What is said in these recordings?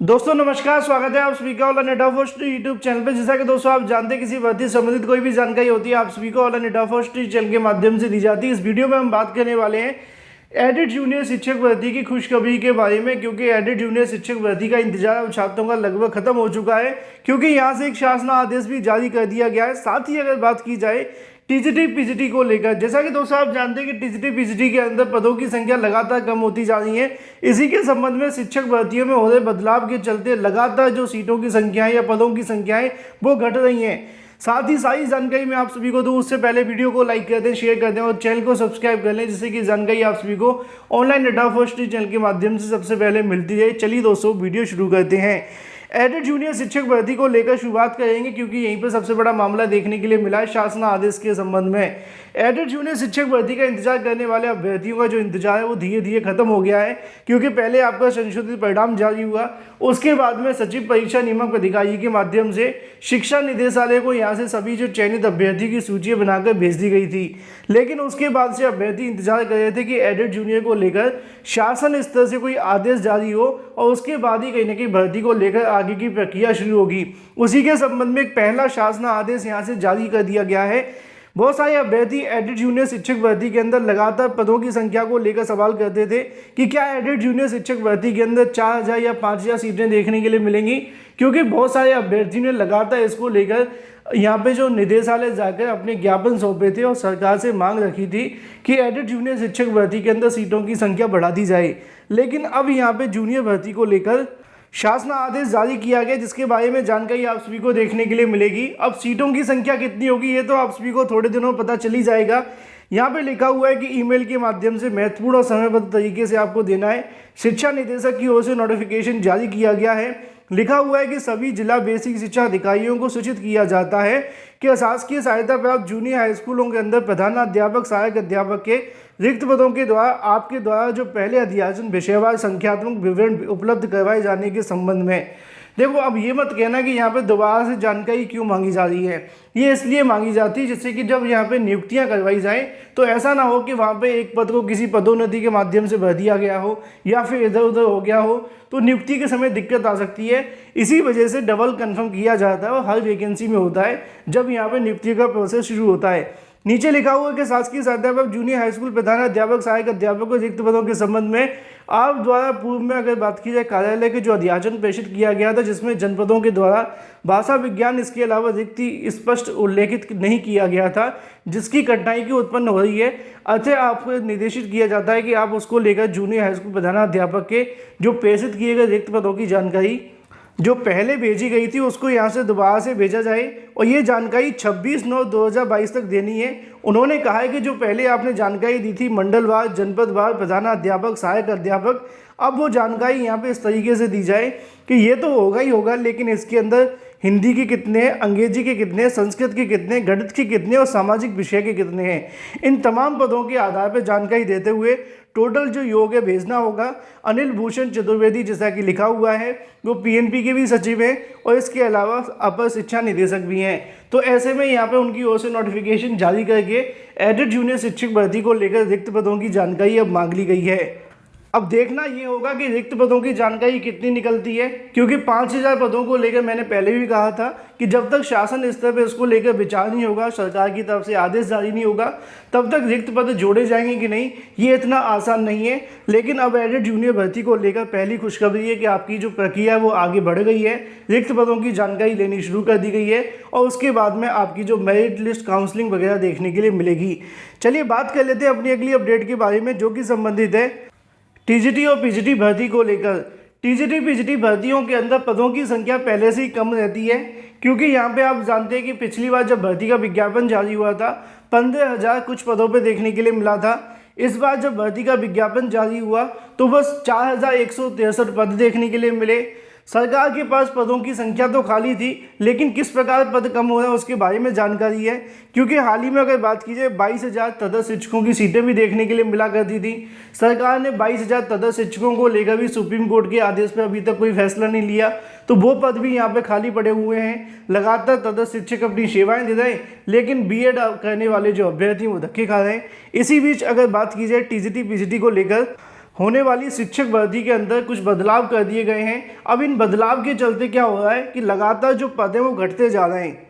दोस्तों नमस्कार, स्वागत है आप सभी का all India first YouTube channel पे। जैसा कि दोस्तों आप जानते हैं किसी भर्ती से संबंधित कोई भी जानकारी होती है आप सभी को ऑल इंडिया फर्स्ट चैनल के माध्यम से दी जाती है। इस वीडियो में हम बात करने वाले हैं एडेड जूनियर शिक्षक भर्ती की खुशखबरी के बारे में, क्योंकि एडेड जूनियर शिक्षक भर्ती का इंतजार अब छात्रों का लगभग खत्म हो चुका है, क्योंकि यहाँ से एक शासन आदेश भी जारी कर दिया गया है। साथ ही अगर बात की जाए टीजीटी पीजीटी को लेकर, जैसा कि दोस्तों आप जानते हैं कि टीजीटी पीजीटी के अंदर पदों की संख्या लगातार कम होती जा रही है। इसी के संबंध में शिक्षक भर्तियों में हो रहे बदलाव के चलते लगातार जो सीटों की संख्याएं या पदों की संख्याएं वो घट रही हैं। साथ ही सारी जानकारी मैं आप सभी को दूं, उससे पहले वीडियो को लाइक कर दें, शेयर कर दें और चैनल को सब्सक्राइब कर लें, जिससे कि जानकारी आप सभी को ऑनलाइन डेटा फर्स्ट चैनल के माध्यम से सबसे पहले मिलती है। चलिए दोस्तों वीडियो शुरू करते हैं। एडेड जूनियर शिक्षक भर्ती को लेकर शुरुआत करेंगे, क्योंकि यहीं पर सबसे बड़ा मामला देखने के लिए मिला है शासन आदेश के संबंध में। एडेड जूनियर शिक्षक भर्ती का इंतजार करने वाले अभ्यर्थियों का जो इंतजार है वो धीरे धीरे खत्म हो गया है, क्योंकि पहले आपका संशोधित परिणाम जारी हुआ, उसके बाद में सचिव परीक्षा नियामक अधिकारी के माध्यम से शिक्षा निदेशालय को यहाँ से सभी जो चयनित अभ्यर्थी की सूची बनाकर भेज दी गई थी। लेकिन उसके बाद से अभ्यर्थी इंतजार कर रहे थे कि एडेड जूनियर को लेकर शासन स्तर से कोई आदेश जारी हो और उसके बाद ही कहीं ना कहीं भर्ती को लेकर आगे की प्रक्रिया शुरू होगी। उसी के संबंध में एक पहला शासन आदेश यहाँ से जारी कर दिया गया है। बहुत सारे अभ्यर्थी एडेड जूनियर शिक्षक भर्ती के अंदर लगातार पदों की संख्या को लेकर सवाल करते थे कि क्या एडेड जूनियर शिक्षक भर्ती के अंदर 4000 या 5000 सीटें देखने के लिए मिलेंगी, क्योंकि बहुत सारे अभ्यर्थियों ने लगातार इसको लेकर यहाँ पे जो निदेशालय जाकर अपने ज्ञापन सौंपे थे और सरकार से मांग रखी थी कि एडेड जूनियर शिक्षक भर्ती के अंदर सीटों की संख्या बढ़ा दी जाए। लेकिन अब यहाँ पे जूनियर भर्ती को लेकर शासन आदेश जारी किया गया, जिसके बारे में जानकारी आप सभी को देखने के लिए मिलेगी। अब सीटों की संख्या कितनी होगी ये तो आप सभी को थोड़े दिनों में पता चल ही जाएगा। यहाँ पे लिखा हुआ है कि ईमेल के माध्यम से महत्वपूर्ण और समयबद्ध तरीके से आपको देना है। शिक्षा निदेशक की ओर से नोटिफिकेशन जारी किया गया है। लिखा हुआ है कि सभी जिला बेसिक शिक्षा अधिकारियों को सूचित किया जाता है कि अशासकीय सहायता प्राप्त जूनियर हाई स्कूलों के अंदर प्रधानाध्यापक सहायक अध्यापक के रिक्त पदों के द्वारा आपके द्वारा जो पहले अध्याचन विषयवार संख्यात्मक विवरण उपलब्ध करवाए जाने के संबंध में। देखो, अब ये मत कहना कि यहाँ पे दोबारा से जानकारी क्यों मांगी जा रही है। ये इसलिए मांगी जाती है जिससे कि जब यहाँ पे नियुक्तियाँ करवाई जाएं तो ऐसा ना हो कि वहाँ पे एक पद को किसी पदोन्नति के माध्यम से भर दिया गया हो या फिर इधर उधर हो गया हो, तो नियुक्ति के समय दिक्कत आ सकती है। इसी वजह से डबल कन्फर्म किया जाता है और हर वैकेंसी में होता है जब यहाँ पे नियुक्ति का प्रोसेस शुरू होता है। नीचे लिखा हुआ है कि शासकीय अध्यापक जूनियर हाई स्कूल प्रधानाध्यापक सहायक अध्यापक को रिक्त पदों के संबंध में आप द्वारा पूर्व में अगर बात की जाए कार्यालय के जो अध्याचन प्रेषित किया गया था, जिसमें जनपदों के द्वारा भाषा विज्ञान इसके अलावा रिक्ति स्पष्ट उल्लेखित नहीं किया गया था, जिसकी कठिनाई की उत्पन्न हो रही है, अतः आपको निर्देशित किया जाता है कि आप उसको लेकर जूनियर हाई स्कूल प्रधानाध्यापक के जो प्रेषित किए गए रिक्त पदों की जानकारी जो पहले भेजी गई थी उसको यहाँ से दोबारा से भेजा जाए और ये जानकारी 26/9/2022 तक देनी है। उन्होंने कहा है कि जो पहले आपने जानकारी दी थी मंडलवार, जनपदवार, प्रधानाध्यापक, सहायक अध्यापक, अब वो जानकारी यहाँ पे इस तरीके से दी जाए कि ये तो होगा ही होगा, लेकिन इसके अंदर हिंदी के कितने, अंग्रेजी के कितने, संस्कृत के कितने, गणित के कितने और सामाजिक विषय के कितने हैं, इन तमाम पदों के आधार पर जानकारी देते हुए टोटल जो योग है भेजना होगा। अनिल भूषण चतुर्वेदी, जैसा कि लिखा हुआ है, वो पीएनपी के भी सचिव हैं और इसके अलावा अपर शिक्षा निदेशक भी हैं। तो ऐसे में यहाँ पे उनकी ओर से नोटिफिकेशन जारी करके एडेड जूनियर शिक्षक भर्ती को लेकर रिक्त पदों की जानकारी अब मांग ली गई है। अब देखना ये होगा कि रिक्त पदों की जानकारी कितनी निकलती है, क्योंकि 5000 पदों को लेकर मैंने पहले भी कहा था कि जब तक शासन स्तर पर इसको लेकर विचार नहीं होगा, सरकार की तरफ से आदेश जारी नहीं होगा, तब तक रिक्त पद जोड़े जाएंगे कि नहीं ये इतना आसान नहीं है। लेकिन अब एडेड जूनियर भर्ती को लेकर पहली खुशखबरी है कि आपकी जो प्रक्रिया है वो आगे बढ़ गई है, रिक्त पदों की जानकारी लेनी शुरू कर दी गई है और उसके बाद में आपकी जो मेरिट लिस्ट काउंसलिंग वगैरह देखने के लिए मिलेगी। चलिए बात कर लेते हैं अपनी अगली अपडेट के बारे में, जो कि संबंधित है टीजीटी और पीजीटी भर्ती को लेकर। टीजीटी पीजीटी भर्तियों के अंदर पदों की संख्या पहले से ही कम रहती है, क्योंकि यहाँ पे आप जानते हैं कि पिछली बार जब भर्ती का विज्ञापन जारी हुआ था 15,000 कुछ पदों पे देखने के लिए मिला था। इस बार जब भर्ती का विज्ञापन जारी हुआ तो बस 4163 पद देखने के लिए मिले। सरकार के पास पदों की संख्या तो खाली थी, लेकिन किस प्रकार पद कम हो रहे हैं उसके बारे में जानकारी है, क्योंकि हाल ही में अगर बात की जाए 22,000 तदर्थ शिक्षकों की सीटें भी देखने के लिए मिला करती थी। सरकार ने 22,000 तदर्थ शिक्षकों को लेकर भी सुप्रीम कोर्ट के आदेश पर अभी तक कोई फैसला नहीं लिया, तो वो पद भी यहाँ पे खाली पड़े हुए हैं। लगातार तदर्थ शिक्षक अपनी सेवाएं दे रहे हैं, लेकिन बीएड करने वाले जो अभ्यर्थी वो धक्के खा रहे हैं। इसी बीच अगर बात की जाए टीजीटी पीजीटी को लेकर, होने वाली शिक्षक भर्ती के अंदर कुछ बदलाव कर दिए गए हैं। अब इन बदलाव के चलते क्या हो रहा है कि लगातार जो पद हैं वो घटते जा रहे हैं,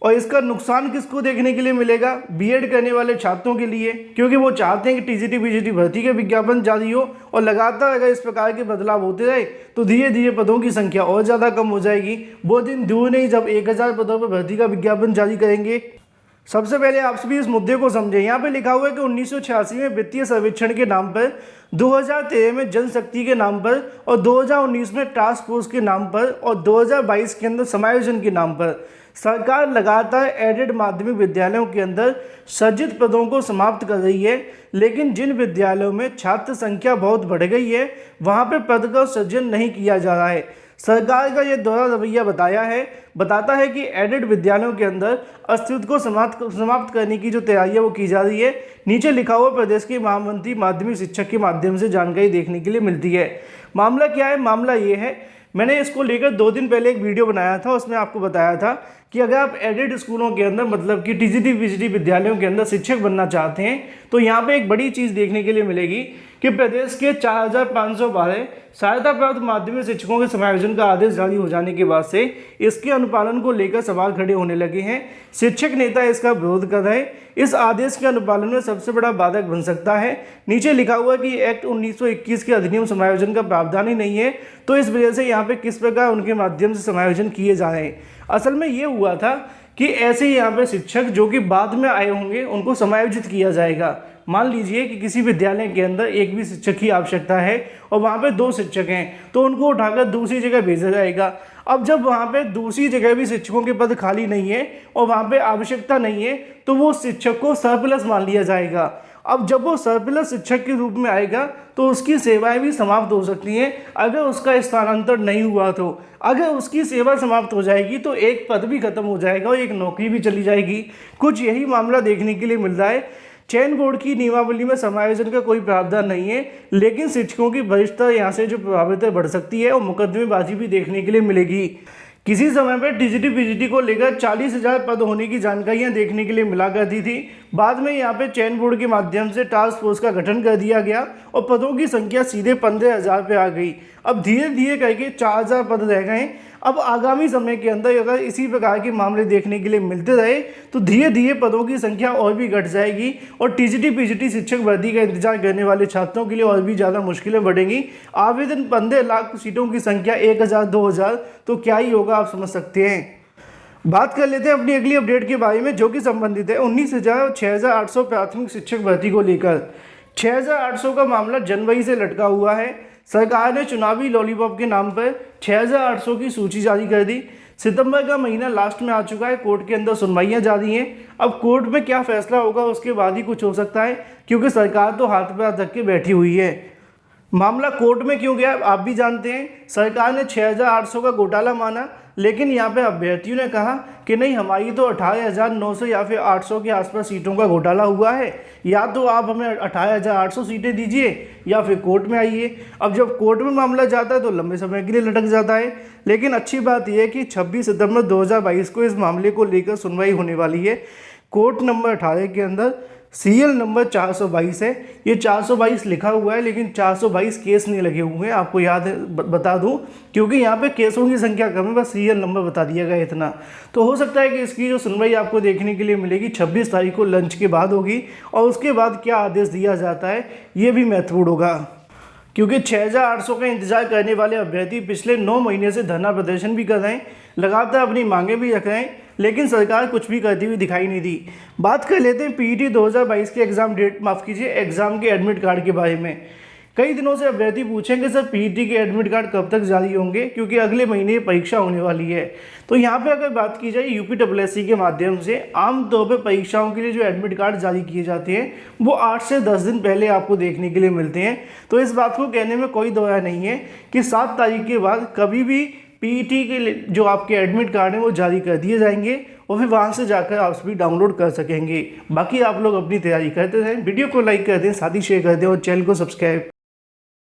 और इसका नुकसान किसको देखने के लिए मिलेगा? बीएड करने वाले छात्रों के लिए, क्योंकि वो चाहते हैं कि टीजीटी पीजीटी भर्ती के विज्ञापन जारी हो, और लगातार अगर इस प्रकार के बदलाव होते रहे तो धीरे धीरे पदों की संख्या और ज़्यादा कम हो जाएगी। वो दिन दूर नहीं जब 1000 पदों पर भर्ती का विज्ञापन जारी करेंगे। सबसे पहले आप सभी इस मुद्दे को समझें। यहाँ पे लिखा हुआ है कि 1986 में वित्तीय सर्वेक्षण के नाम पर, 2013 में जनशक्ति के नाम पर, और 2019 में टास्क फोर्स के नाम पर, और 2022 के अंदर समायोजन के नाम पर सरकार लगातार एडेड माध्यमिक विद्यालयों के अंदर सृजित पदों को समाप्त कर रही है। लेकिन जिन विद्यालयों में छात्र संख्या बहुत बढ़ गई है वहाँ पे पद का सृजन नहीं किया जा रहा है। सरकार का ये दोहरा रवैया बताता है कि एडेड विद्यालयों के अंदर अस्तित्व को समाप्त करने की जो तैयारी है वो की जा रही है। नीचे लिखा हुआ प्रदेश के महामंत्री माध्यमिक शिक्षक के माध्यम से जानकारी देखने के लिए मिलती है। मामला क्या है? मामला ये है, मैंने इसको लेकर 2 दिन पहले एक वीडियो बनाया था, उसमें आपको बताया था कि अगर आप एडेड स्कूलों के अंदर मतलब कि टीजीटी पीजीटी विद्यालयों के अंदर शिक्षक बनना चाहते हैं तो यहाँ पे एक बड़ी चीज़ देखने के लिए मिलेगी कि प्रदेश के 4512 सहायता प्राप्त माध्यमिक शिक्षकों के समायोजन का आदेश जारी हो जाने के बाद से इसके अनुपालन को लेकर सवाल खड़े होने लगे हैं। शिक्षक नेता इसका विरोध कर रहे हैं। इस आदेश के अनुपालन में सबसे बड़ा बाधक बन सकता है। नीचे लिखा हुआ कि एक्ट 1921 के अधिनियम समायोजन का प्रावधान ही नहीं है, तो इस वजह से यहाँ पे किस प्रकार उनके माध्यम से समायोजन किए जा रहे हैं। असल में ये हुआ था कि ऐसे ही यहाँ पे शिक्षक जो कि बाद में आए होंगे उनको समायोजित किया जाएगा। मान लीजिए कि किसी विद्यालय के अंदर एक भी शिक्षक की आवश्यकता है और वहाँ पे 2 शिक्षक हैं, तो उनको उठाकर दूसरी जगह भेजा जाएगा। अब जब वहाँ पे दूसरी जगह भी शिक्षकों के पद खाली नहीं है और वहाँ पे आवश्यकता नहीं है तो वो शिक्षक को सरप्लस मान लिया जाएगा। अब जब वो सरप्लस शिक्षक के रूप में आएगा तो उसकी सेवाएं भी समाप्त हो सकती हैं अगर उसका स्थानांतरण नहीं हुआ तो। अगर उसकी सेवा समाप्त हो जाएगी तो एक पद भी खत्म हो जाएगा और एक नौकरी भी चली जाएगी। कुछ यही मामला देखने के लिए मिल रहा है। चयन बोर्ड की नियमावली में समायोजन का कोई प्रावधान नहीं है, लेकिन शिक्षकों की वरिष्ठता यहाँ से जो प्रभावित बढ़ सकती है और मुकदमेबाजी भी देखने के लिए मिलेगी। किसी समय पर टीजीटी पीजीटी को लेकर 40,000 पद होने की जानकारियां देखने के लिए मिला करती थी। बाद में यहां पे चयन बोर्ड के माध्यम से टास्क फोर्स का गठन कर दिया गया और पदों की संख्या सीधे 15,000 पे आ गई। अब धीरे धीरे करके 4,000 पद रह गए। अब आगामी समय के अंदर अगर इसी प्रकार के मामले देखने के लिए मिलते रहे तो धीरे धीरे पदों की संख्या और भी घट जाएगी और टीजीटी पीजीटी शिक्षक भर्ती का इंतजार करने वाले छात्रों के लिए और भी ज़्यादा मुश्किलें बढ़ेंगी। आवेदन 15 लाख सीटों की संख्या 1,000 2,000 तो क्या ही होगा आप समझ सकते हैं। बात कर लेते हैं अपनी अगली अपडेट के बारे में जो कि संबंधित है 19,000 और 6,800 प्राथमिक शिक्षक भर्ती को लेकर। 6,800 का मामला जनवरी से लटका हुआ है। सरकार ने चुनावी लॉलीपॉप के नाम पर 6,800 की सूची जारी कर दी। सितंबर का महीना लास्ट में आ चुका है, कोर्ट के अंदर सुनवाइयां जारी हैं। अब कोर्ट में क्या फैसला होगा उसके बाद ही कुछ हो सकता है, क्योंकि सरकार तो हाथ पे हाथ रख के बैठी हुई है। मामला कोर्ट में क्यों गया आप भी जानते हैं। सरकार ने 6,800 का घोटाला माना, लेकिन यहाँ पे अभ्यर्थियों ने कहा कि नहीं, हमारी तो 18,900 या फिर 800 के आसपास सीटों का घोटाला हुआ है, या तो आप हमें 18,800 सीटें दीजिए या फिर कोर्ट में आइए। अब जब कोर्ट में मामला जाता है तो लंबे समय के लिए लटक जाता है। लेकिन अच्छी बात यह है कि 26 सितंबर 2022 को इस मामले को लेकर सुनवाई होने वाली है। कोर्ट नंबर 18 के अंदर सीएल नंबर 422 है। ये 422 लिखा हुआ है लेकिन 422 केस नहीं लगे हुए हैं, आपको याद बता दूं, क्योंकि यहाँ पे केसों की संख्या कम है, बस सीएल नंबर बता दिया गया इतना। तो हो सकता है कि इसकी जो सुनवाई आपको देखने के लिए मिलेगी 26 तारीख को लंच के बाद होगी, और उसके बाद क्या आदेश दिया जाता है ये भी महत्वपूर्ण होगा। क्योंकि 6,800 का इंतजार करने वाले अभ्यर्थी पिछले 9 महीने से धरना प्रदर्शन भी कर रहे हैं, लगातार अपनी मांगे भी रख रहे हैं, लेकिन सरकार कुछ भी करती हुई दिखाई नहीं दी। बात कर लेते हैं पीईटी 2022 के एग्ज़ाम के एडमिट कार्ड के बारे में। कई दिनों से अभ्यर्थी पूछेंगे सर पीईटी के एडमिट कार्ड कब तक जारी होंगे, क्योंकि अगले महीने परीक्षा होने वाली है। तो यहाँ पे अगर बात की जाए यूपीएससी के माध्यम से आमतौर पे परीक्षाओं के लिए जो एडमिट कार्ड जारी किए जाते हैं वो 8 से 10 दिन पहले आपको देखने के लिए मिलते हैं। तो इस बात को कहने में कोई दोहरा नहीं है कि 7 तारीख के बाद कभी भी पीईटी के जो आपके एडमिट कार्ड हैं वो जारी कर दिए जाएंगे और फिर वहाँ से जाकर आप भी डाउनलोड कर सकेंगे। बाकी आप लोग अपनी तैयारी करते रहें, वीडियो को लाइक कर दें, साथ ही शेयर कर दें और चैनल को सब्सक्राइब